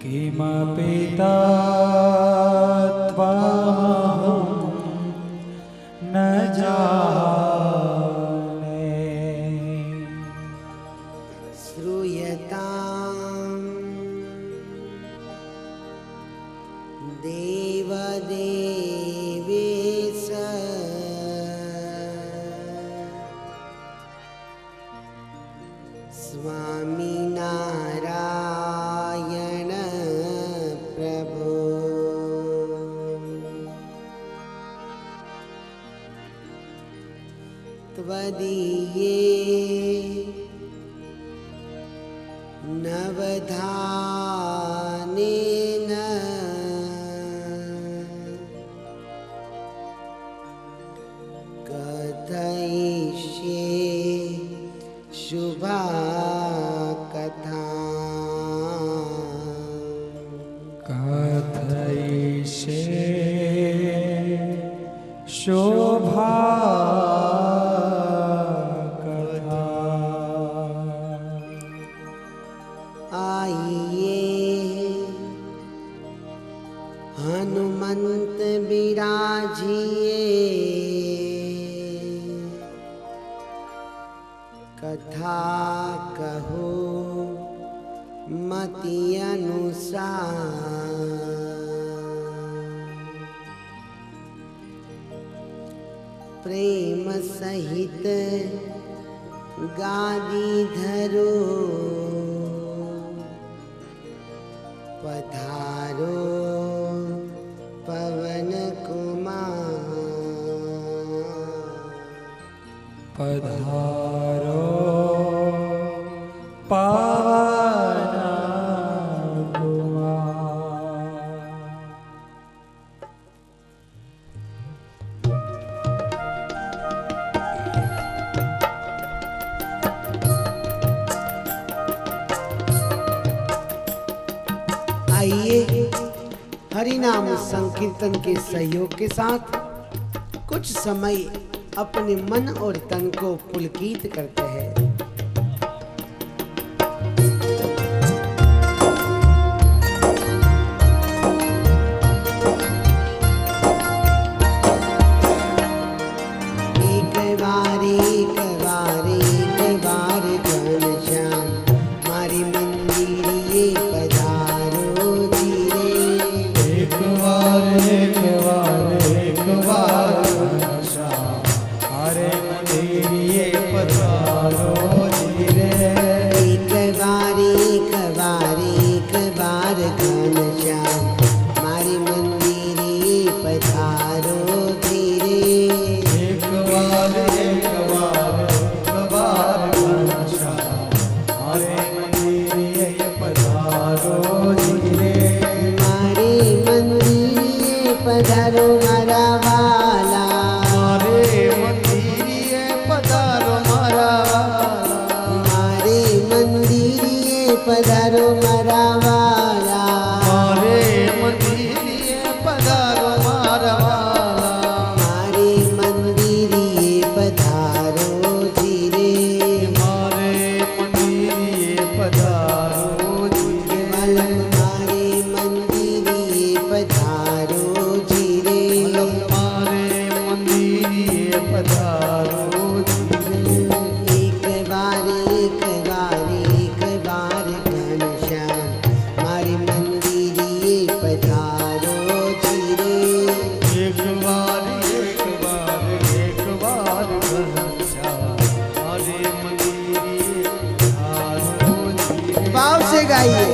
किमपिता त्वामहं न जाने। श्रूयतां देवदेवेश स्वामिनारायण प्रभो। त्वदीये नवधानेन कथयिष्ये शुभा कथा। कथयिष्ये शोभा कथा। आइए हनुमंत बिराजिए, कथा कहो मति अनुसार। प्रेम सहित गादी धरो, पधारो पवन कुमार। पधारो पावन कुमार। आइए हरिनाम संकीर्तन के सहयोग के साथ कुछ समय अपने मन और तन को पुलकित करते हैं। एक बार घनश्याम मारी मंदिरिये पधारो धीरे। एक बार घनश्याम हरे मंदिरिये पधारो धीरे। एक बार घनश्याम मारी मंदिरिये पधारो धीरे। एक बार घनश्याम हरे मंदिरिये पधारो धीरे। मारे मंदिरिये पधारो मारा वाला। मारे मंदिरिये पधारो मारा वाला। मारे मंदिरिये पधारो मारा वाला। मारे मंदिरिये पधारो मारा वाला। मारे मंदिरिये पधारो धीरे। मारे मंदिरिये पधारो धीरे। मारे मंदिरिये पधारो धीरे। मारे मंदिरिये पधारो धीरे। एक बार घनश्याम मारी मंदिरिये पधारो धीरे। एक बार घनश्याम हरे मंदिरिये पधारो धीरे। भाव से गाइए।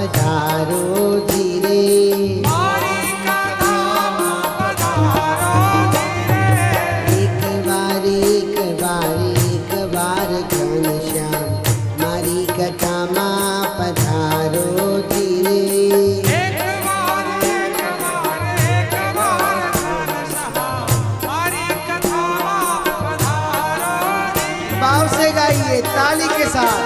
पधारो धीरे। मारी कथाમાં પધારો ધીરે। एक बार घनश्याम मारी कथा मां पधारो धीरे। એક વાર ઘનશ્યામ મારી કથામાં પધારો ધીરે। भाव से गाइए ताली के साथ।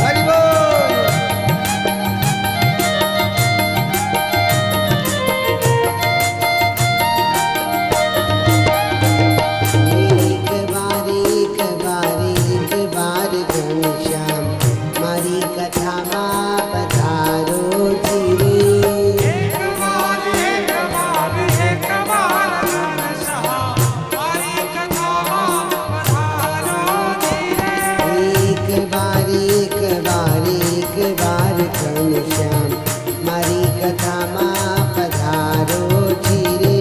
हरि बोल। एक बार घनश्याम मारी कथा मां पधारो धीरे। એક વાર ઘનશ્યામ મારી કથામાં પધારો ધીરે। एक बार घनश्याम मारी कथा मां पधारो धीरे।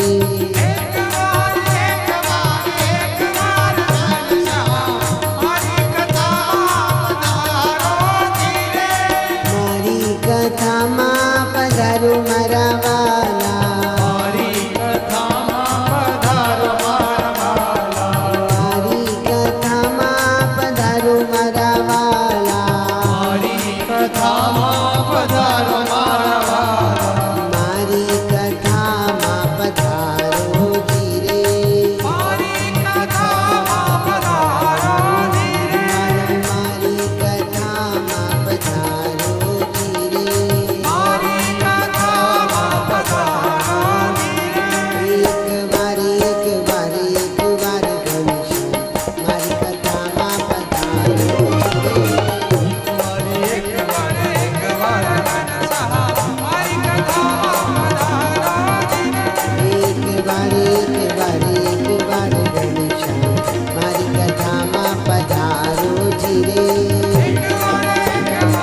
એક વાર ઘનશ્યામ મારી કથામાં પધારો ધીરે। मारी कथा मां पधारो मारा वाला। મારી કથામાં પધારો મારા વાલા, मारी कथा मां पधारो मारा वाला। મારી કથામાં પધારો મારા વાલા, मारी कथा मां पधारो धीरे। મારી કથામાં પધારો ધીરે। मारी कथा मां पधारो धीरे। મારી કથામાં પધારો ધીરે। एक बार घनश्याम मारी कथा मां पधारो धीरे। મારી એક ઘનશ્યામ મારી કથામાં પધારો ધીરે। एक बार घनश्याम मारी कथा मां पधारो धीरे। એક વાર ઘનશ્યામ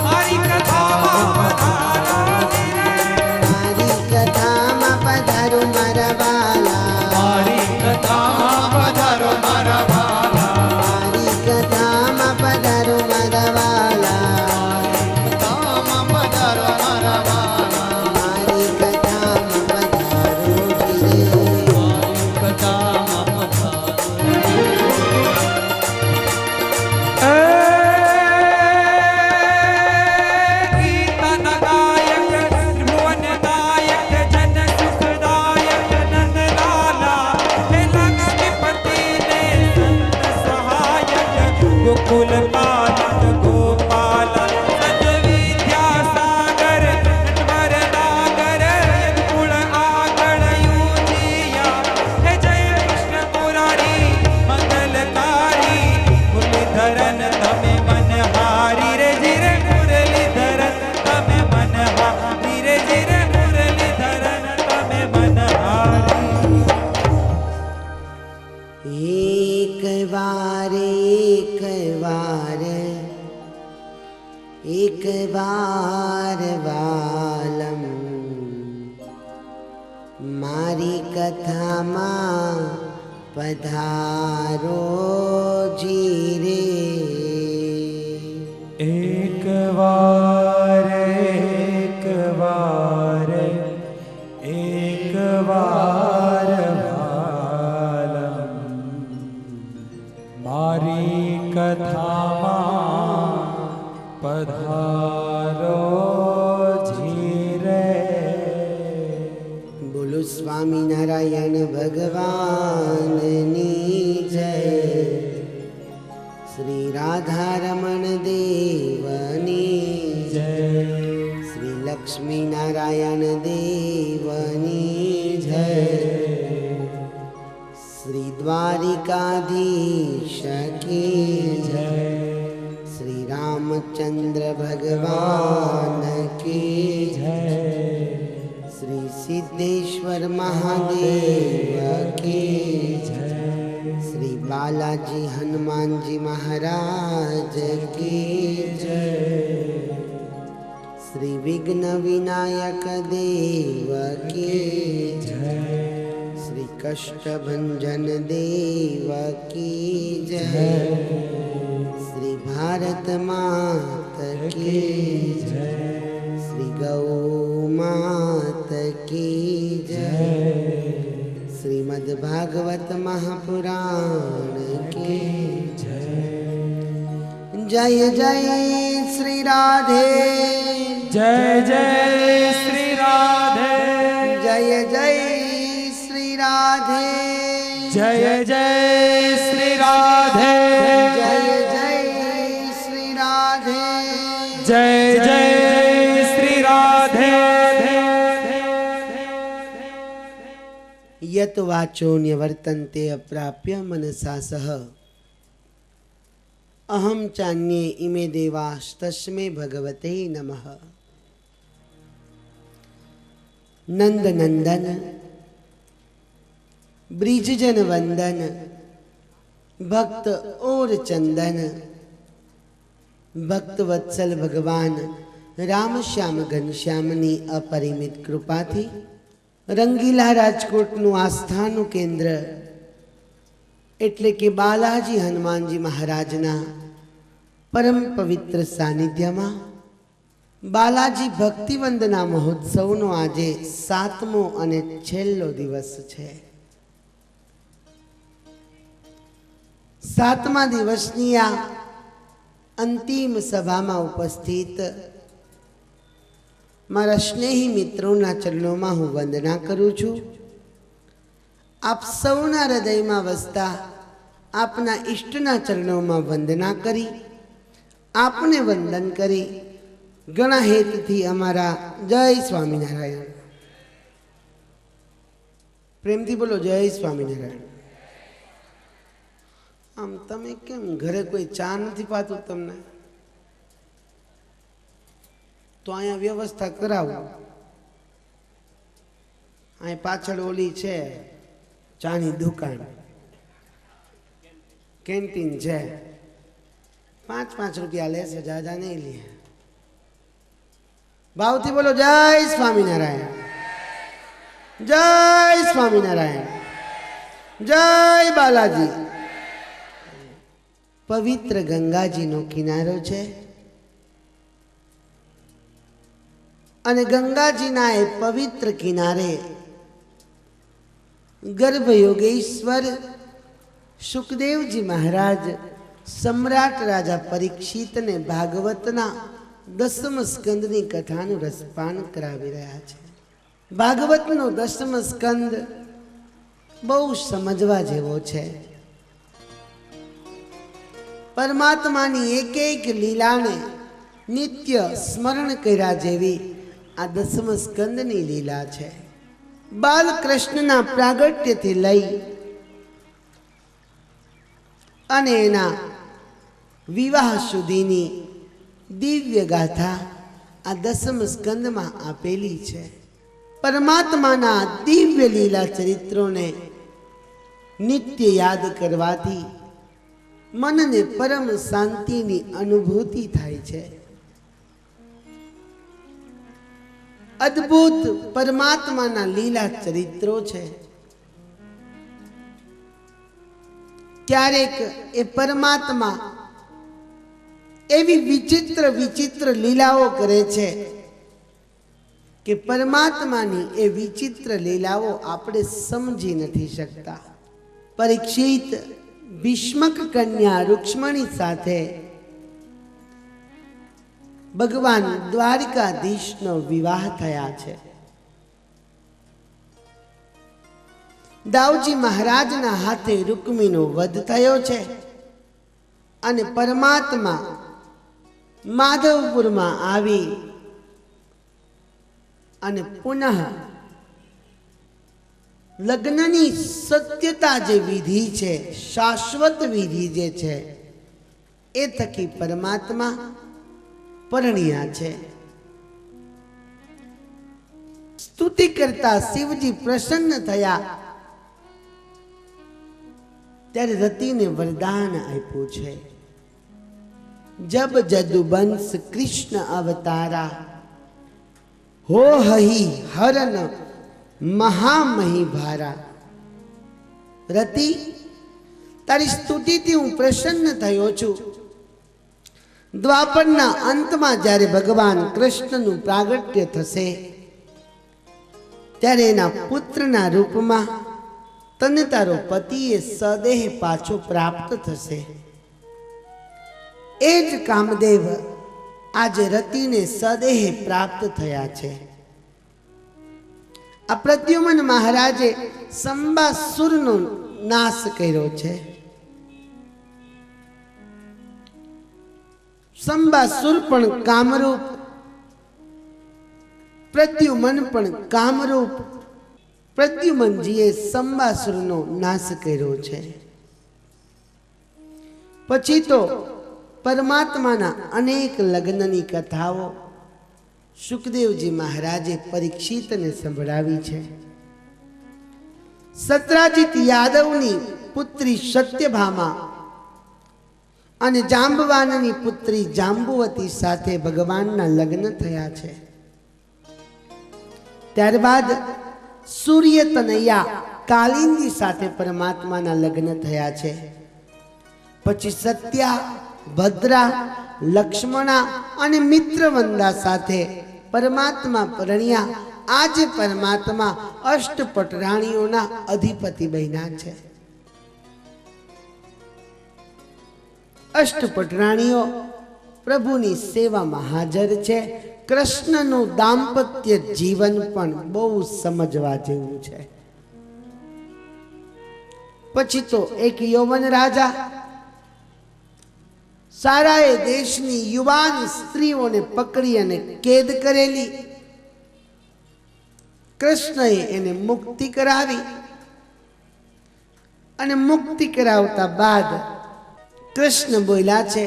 મારી કથામાં પધારો ધીરે। मारी कथा मां पधारो मारा वाला। મારી કથામાં પધારો મારા વાલા, मारी कथा मां पधारो मारा वाला। કથામાં પધારો મારા વાલા, मारी कथा मां पधारो धीरे। મારી કથામાં પધારો ગીતન ગાયક ભુવન નાયક જન સુખદાયક નંદલાલા હે લક્ષ્મીપતિ ને સંત સહાયક ગોકુલ પાલક ગોપાલ સજ વિદ્યા સાગર નટવર નાગર કુળ આગળ યુજિયા હે જય કૃષ્ણ મુરારી મંગલકારી મુરલીધરન તમે મન હારી રે જીરે મુરલીધરન તમે મન હારી રે જીરે મુરલીધરન તમે મન હારી। एक बार वालम मारी कथा मां पधारो जीरे। એક વાર વાલમ મારી કથામાં પધારો ધીરે। बोलो स्वामी नारायण भगवान नी जय। श्री राधा रमण देवनी જય श्री लक्ष्मी नारायण देवनी जय। श्री द्वारिकाधीश की जय। श्री रामचंद्र भगवान की जय। श्री सिद्धेश्वर महादेव की जय। श्री बालाजी हनुमान जी महाराज की जय। श्री विघ्न विनायक देव की जय। श्री कष्टभंजन देव की जय। श्री भारत मात की जय। श्री गौ मात की जय। श्रीमद् भागवत महापुराण की जय। जय जय श्री राधे। जय जय श्री राधे। जय जय श्री राधे। जय जय श्री राधे। जय जय श्री राधे। जय जय श्री राधे। यत वाचो न्यवर्तन्ते अप्राप्य मनसा सह अहम चान्ये इमे देवास्तस्मै भगवते नमः। नंद नंदन ब्रिजजन वंदन भक्त और चंदन भक्त वत्सल भगवान राम श्याम घनश्यामनी अपरिमित कृपाथी रंगीला राजकोटનું આસ્થાનું કેન્દ્ર એટલે કે બાલાજી હનુમાનજી મહારાજના પરમ પવિત્ર સાનિધ્યમાં બાલાજી ભક્તિ વંદના મહોત્સવનો આજે 7મો અને છેલ્લો દિવસ છે। 7મા દિવસની આ અંતિમ સભામાં ઉપસ્થિત મારા સ્નેહી મિત્રોના ચરણોમાં હું વંદના કરું છું। આપ સૌના હૃદયમાં વસતા આપના ઈષ્ટના ચરણોમાં વંદના કરી આપને વંદન કરી ઘણા હેતુથી અમારા જય સ્વામિનારાયણ પ્રેમથી બોલો જય સ્વામિનારાયણ। આમ તમે કેમ ઘરે કોઈ ચા નથી પાતું તમને? તો અહીંયા વ્યવસ્થા કરાવો। અહીં પાછળ ઓલી છે ચાની દુકાન કેન્ટીન છે 5-5 રૂપિયા લેશે જ્યાદા નહીં લે। ભાવથી બોલો જય સ્વામિનારાયણ। જય સ્વામિનારાયણ। જય બાલાજી। પવિત્ર ગંગાજીનો કિનારો છે અને ગંગાજીના એ પવિત્ર કિનારે ગર્ભ યોગેશ્વર સુખદેવજી મહારાજ સમ્રાટ રાજા પરીક્ષિતને ભાગવતના 10મ સ્કંદની કથાનું રસપાન કરાવી રહ્યા છે। ભાગવતનો 10મ સ્કંદ બહુ સમજવા જેવો છે। પરમાત્માની એક એક લીલાને નિત્ય સ્મરણ કર્યા જેવી આ 10મ સ્કંદની લીલા છે। બાલકૃષ્ણના પ્રાગટ્યથી લઈ અને એના વિવાહ સુધીની દિવ્ય ગાથા આ 10મ સ્કંદમાં આપેલી છે। પરમાત્માના દિવ્ય લીલા ચરિત્રોને નિત્ય યાદ કરવાથી મનને પરમ શાંતિની અનુભૂતિ થાય છે। અદ્ભુત પરમાત્માના લીલા ચરિત્રો છે। ક્યારેક એ પરમાત્મા એવી વિચિત્ર વિચિત્ર લીલાઓ કરે છે કે પરમાત્માની એ વિચિત્ર લીલાઓ આપણે સમજી નથી શકતા। પરીક્ષિત ભીષ્મક કન્યા રૂક્ષ્મણી સાથે ભગવાન દ્વારિકાધીશનો વિવાહ થયા છે। દાઉજી મહારાજના હાથે રૂકમીનો વધ થયો છે અને પરમાત્મા માધવપુરમાં આવી અને પુનઃ લગ્નની સત્યતા જે વિધિ છે, શાશ્વત વિધિ જે છે, એ થકી પરમાત્મા પરણ્યા છે। સ્તુતિ કરતા શિવજી પ્રસન્ન થયા ત્યારે રતિને વરદાન આપ્યું છે, જબ જદુબંશ કૃષ્ણ અવતારા હો હહી હરન મહામહી ભારા. રતિ, તારી સ્તુતિથી હું પ્રસન્ન થયો છું. દ્વાપરના અંતમાં જ્યારે ભગવાન કૃષ્ણનું પ્રાગટ્ય થશે ત્યારે એના પુત્રના રૂપમાં તને તારો પતિએ સદેહ પાછો પ્રાપ્ત થશે. એ જ કામદેવ આજે રતિને સદેહ પ્રાપ્ત થયા છે. આ પ્રદ્યુમન મહારાજે સંબાસુરનો નાશ કર્યો છે. સંબાસુર પણ કામરૂપ, પ્રદ્યુમન પણ કામરૂપ. પ્રદ્યુમનજીએ સંબાસુરનો નાશ કર્યો છે. પછી તો પરમાત્માના અનેક લગ્નની કથાઓ સુખદેવજી મહારાજે પરીક્ષિતને સંભળાવી છે. સત્રાજીત યાદવની પુત્રી સત્યભામા અને જાંબવાનની પુત્રી જાંબુવતી સાથે ભગવાનના લગ્ન થયા છે. ત્યારબાદ સૂર્ય તનયા કાલિંદી સાથે પરમાત્માના લગ્ન થયા છે. પછી સત્યા, ભદ્રા, લક્ષ્મણા અને મિત્રવંદા સાથે પરમાત્મા પરણ્યા. આજે પરમાત્મા અષ્ટપટ રાણીઓના અધિપતિ બન્યા છે. અષ્ટપટ રાણીઓ પ્રભુની સેવામાં હાજર છે. કૃષ્ણનું દાંપત્ય જીવન પણ બહુ સમજવા જેવું છે. પછી તો એક યૌવન રાજા સારાએ દેશની યુવાન સ્ત્રીઓને પકડી અને કેદ કરેલી. કૃષ્ણએ એને મુક્તિ કરાવી અને મુક્તિ કરાવતા બાદ કૃષ્ણ બોલ્યા છે,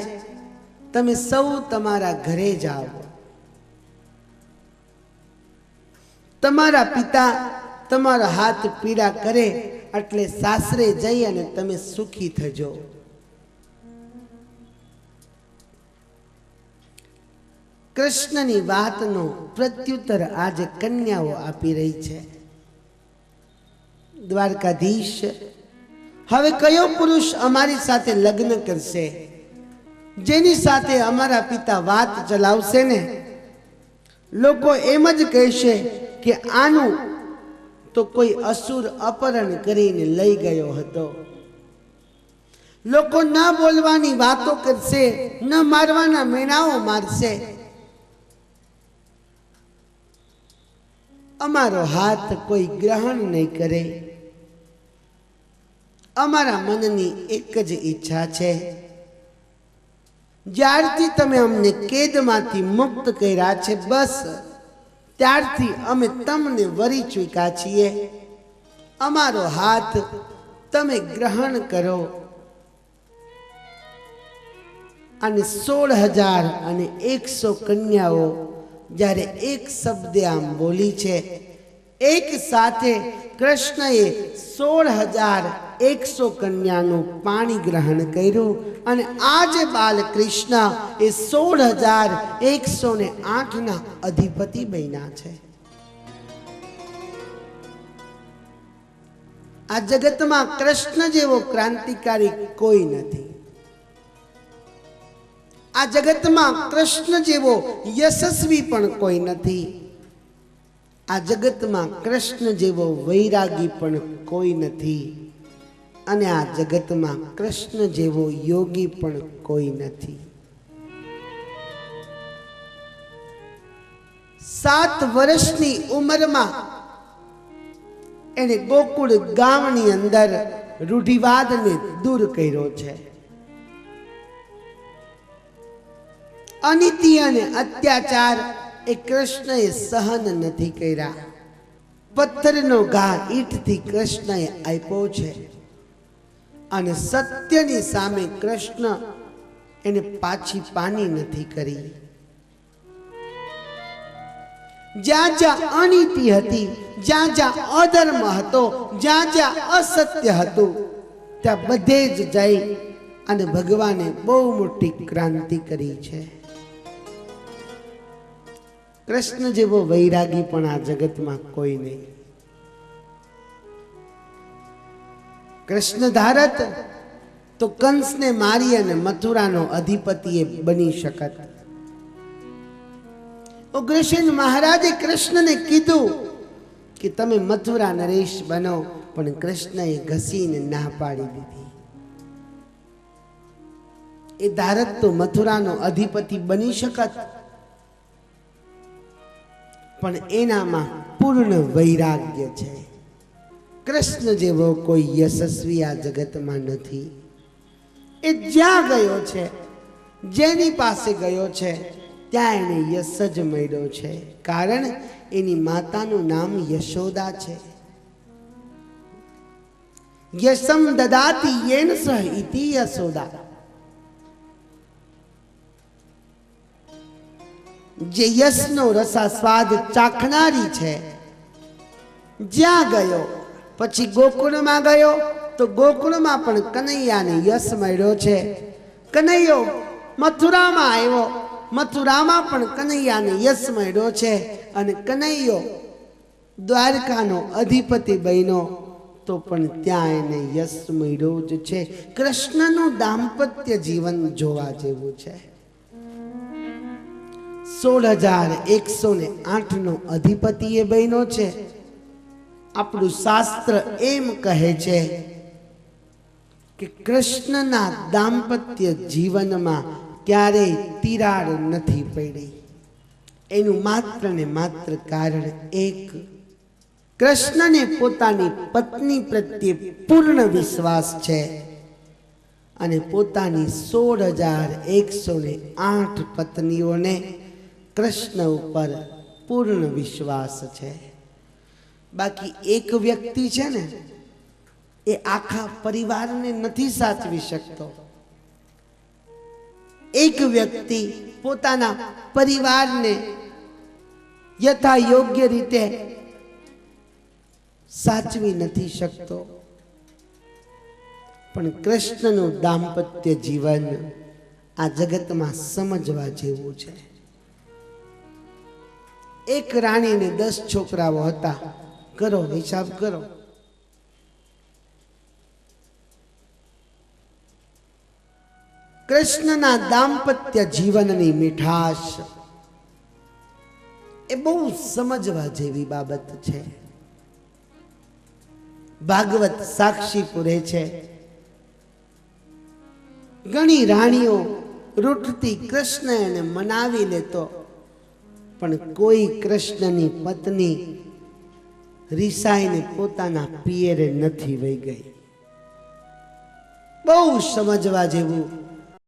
તમે સૌ તમારા ઘરે જાઓ. તમારા પિતા તમારો હાથ પીડા કરે એટલે સાસરે જઈ અને તમે સુખી થજો. કૃષ્ણની વાતનો પ્રત્યુત્તર આજે કન્યાઓ આપી રહી છે. દ્વારકાધીશ, હવે કયો પુરુષ અમારી સાથે લગ્ન કરશે? જેની સાથે અમારા પિતા વાત ચલાવશે ને, લોકો એમ જ કહેશે કે આનું તો કોઈ અસુર અપહરણ કરીને લઈ ગયો હતો. લોકો ન બોલવાની વાતો કરશે, ન મારવાના મેણાઓ મારશે. અમારો હાથ કોઈ ગ્રહણ નહીં કરે. અમારા મનની એક જ ઈચ્છા છે, જ્યારથી તમે અમને કેદમાંથી મુક્ત કર્યા છે, બસ ત્યારથી અમે તમને વરી ચૂક્યા છીએ. અમારો હાથ તમે ગ્રહણ કરો. અને 16,100 કન્યાઓ જ્યારે એક શબ્દે આમ બોલી છે, એક સાથે કૃષ્ણએ 16,100 કન્યાનું પાણી ગ્રહણ કર્યું. અને આજે બાલકૃષ્ણ એ 16,108ના અધિપતિ બન્યા છે. આ જગતમાં કૃષ્ણ જેવો ક્રાંતિકારી કોઈ નથી. આ જગતમાં કૃષ્ણ જેવો યશસ્વી પણ કોઈ નથી. આ જગતમાં કૃષ્ણ જેવો વૈરાગી પણ કોઈ નથી. અને આ જગતમાં કૃષ્ણ જેવો યોગી પણ કોઈ નથી. 7 વર્ષની ઉંમરમાં એને ગોકુળ ગામની અંદર રૂઢિવાદને દૂર કર્યો છે. અનીતિ અને અત્યાચાર એ કૃષ્ણએ સહન નથી કર્યા. પથ્થરનો ઘા ઈંટથી કૃષ્ણએ આપ્યો છે. અને સત્યની સામે કૃષ્ણ એને પાછી પાની નથી કરી. જ્યાં જ્યાં અનીતિ હતી, જ્યાં જ્યાં અધર્મ હતો, જ્યાં જ્યાં અસત્ય હતું, ત્યાં બધે જ જઈ અને ભગવાને બહુ મોટી ક્રાંતિ કરી છે. કૃષ્ણ જેવો વૈરાગી પણ આ જગતમાં કોઈ નહીં. કૃષ્ણ ધારત તો કંસને મારી અને મથુરાનો અધિપતિ બની શકત. ઉગ્રસેન મહારાજે કૃષ્ણને કીધું કે તમે મથુરા નરેશ બનો, પણ કૃષ્ણએ ઘસીને ના પાડી દીધી. એ ધારત તો મથુરાનો અધિપતિ બની શકત, પણ એનામાં પૂર્ણ વૈરાગ્ય છે. કૃષ્ણ જેવો કોઈ યશસ્વી આ જગતમાં નથી. એ જ્યાં ગયો છે, જેની પાસે ગયો છે, ત્યાં એને યશ જ મળ્યો છે. કારણ એની માતાનું નામ યશોદા છે. યશમ દદાતી યેન સહ ઇતિ યશોદા. જે યશનો રસાસ્વાદ ચાખનારી છે, જ્યાં ગયો, પછી ગોકુળમાં ગયો તો ગોકુળમાં પણ કનૈયાને યશ મળ્યો છે. કનૈયો મથુરામાં આવ્યો, મથુરામાં પણ કનૈયાને યશ મળ્યો છે. અને કનૈયો દ્વારકાનો અધિપતિ બન્યો તો પણ ત્યાં એને યશ મળ્યો જ છે. કૃષ્ણનું દાંપત્ય જીવન જોવા જેવું છે. 16,108 નો અધિપતિ એ બન્યો છે. આપણું શાસ્ત્ર એમ કહે છે કે કૃષ્ણના દાંપત્ય જીવનમાં ક્યારેય તિરાડ નથી પડી. એનું માત્ર ને માત્ર કારણ એક, કૃષ્ણને પોતાની પત્ની પ્રત્યે પૂર્ણ વિશ્વાસ છે અને પોતાની 16,108 પત્નીઓને કૃષ્ણ ઉપર પૂર્ણ વિશ્વાસ છે. બાકી એક વ્યક્તિ છે ને, એ આખા પરિવારને નથી સાચવી શકતો. એક વ્યક્તિ પોતાના પરિવારને યથા યોગ્ય રીતે સાચવી નથી શકતો. પણ કૃષ્ણનું દાંપત્ય જીવન આ જગતમાં સમજવા જેવું છે. એક રાણીને 10 છોકરાઓ હતા. કરો હિસાબ કરો. કૃષ્ણના દાંપત્ય જીવનની મીઠાશ એ બહુ સમજવા જેવી બાબત છે. ભાગવત સાક્ષી પૂરે છે, ઘણી રાણીઓ રૂઠતી કૃષ્ણ એને મનાવી લેતો, પણ કોઈ કૃષ્ણની પત્ની રિસાઈને પોતાના પિયરે નથી વહી ગઈ. બહુ સમજવા જેવું